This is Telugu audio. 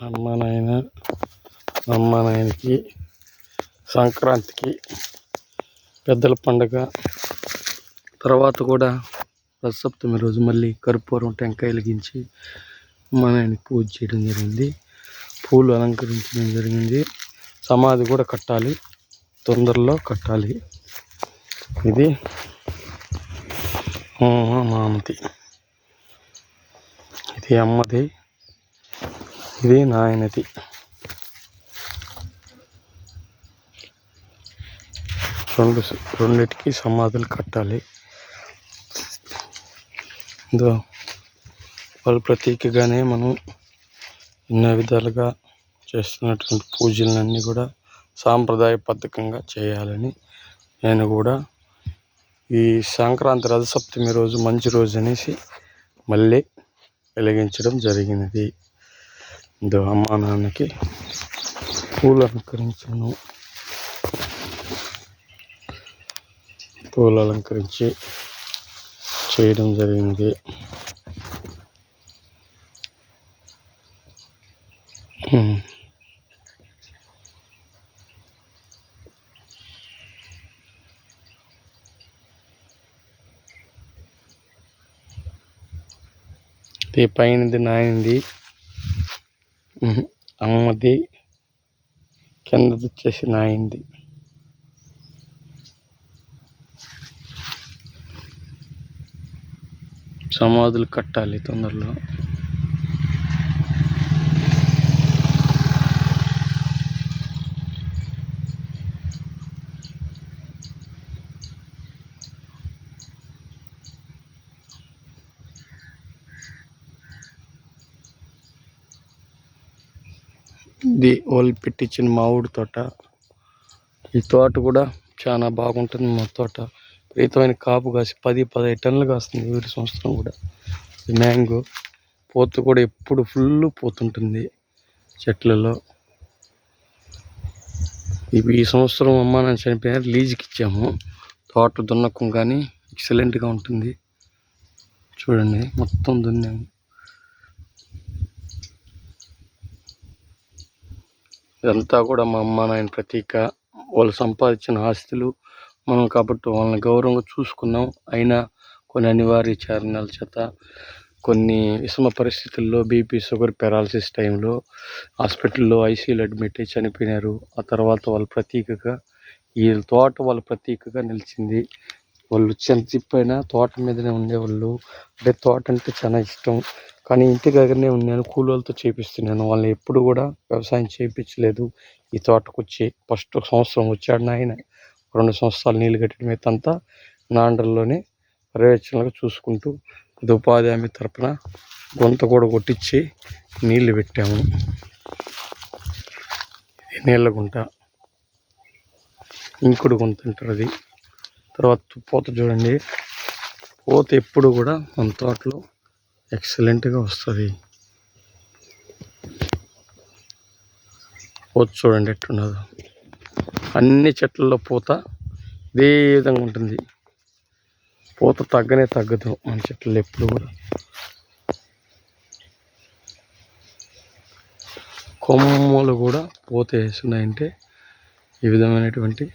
అమ్మ నాయనకి సంక్రాంతికి పెద్దల పండుగ తర్వాత కూడా రథసప్తమి రోజు మళ్ళీ కర్పూరం టెంకాయ వెలిగించి అమ్మ నాయనకి పూజ చేయడం జరిగింది. పూలు అలంకరించడం జరిగింది. సమాధి కూడా కట్టాలి, తొందరలో కట్టాలి. ఇది మామది, ఇది అమ్మది, ఇది నాయనది. రెండిటికి సమాధులు కట్టాలి. వాళ్ళ ప్రతీకగానే మనం ఎన్నో విధాలుగా చేస్తున్నటువంటి పూజలన్నీ కూడా సాంప్రదాయబద్ధంగా చేయాలని నేను కూడా ఈ సంక్రాంతి రథసప్తమి రోజు మంచి రోజు అనేసి మళ్ళీ వెలిగించడం జరిగినది. అమ్మా నాన్నకి పూలు అలంకరించి చేయడం జరిగింది. పైనది నాయనది, అమ్మది, కిందది వచ్చేసి నాయనది. సమాధులు కట్టాలి తొందరలో. ఇది వాళ్ళు పెట్టించిన మామిడి తోట. ఈ తోట కూడా చాలా బాగుంటుంది. మా తోట విపరీతమైన కాపు కాసి 10-15 టన్నులు కాస్తుంది ఈ సంవత్సరం కూడా. మ్యాంగో పూత కూడా ఎప్పుడు ఫుల్ పోతుంటుంది చెట్లలో. ఈ సంవత్సరం అమ్మ నాన్న చనిపోయినారు, లీజుకి ఇచ్చాము. తోట దున్నకం కానీ ఎక్సలెంట్గా ఉంటుంది. చూడండి మొత్తం దున్నాము. ఇదంతా కూడా మా అమ్మ నాయన ప్రతీక. వాళ్ళు సంపాదించిన ఆస్తులు మనం కాబట్టి వాళ్ళని గౌరవంగా చూసుకున్నాం. అయినా కొన్ని అనివార్య కారణాల చేత, కొన్ని విషమ పరిస్థితుల్లో బీపీ షుగర్ పెరాలసిస్ టైంలో హాస్పిటల్లో ఐసీయూలో అడ్మిట్ అయ్యి చనిపోయినారు. ఆ తర్వాత వాళ్ళ ప్రతీకగా ఈ తోట వాళ్ళ ప్రతీకగా నిలిచింది. వాళ్ళు చనిపోయినా తోట మీదనే ఉండేవాళ్ళు. అంటే తోట అంటే చాలా ఇష్టం. కానీ ఇంటి దగ్గరనే ఉన్నాను, కూలీలతో చేపిస్తున్నాను. వాళ్ళని ఎప్పుడు కూడా వ్యవసాయం చేయించలేదు. ఈ తోటకు వచ్చి ఫస్ట్ సంవత్సరం వచ్చాడు నాయన. 2 సంవత్సరాలు నీళ్ళు కట్టడం అంతా నాండ్రల్లోనే పర్యవేక్షణగా చూసుకుంటూ ఇది ఉపాధి హామీ తరపున గుంత కూడా కొట్టించి నీళ్లు పెట్టాము. ఇది నీళ్ళ గుంట, ఇంకుడు గుంత అంటారు అది. తర్వాత పూత చూడండి, పూత ఎప్పుడు కూడా మన తోటలో ఎక్సలెంట్గా వస్తుంది. పూత చూడండి ఎట్టున్నదో. అన్ని చెట్లలో పూత ఇదే విధంగా ఉంటుంది. పూత తగ్గదు మన చెట్లలో ఎప్పుడు కూడా. కొమ్మలు కూడా పూత వేస్తున్నాయంటే ఈ విధమైనటువంటి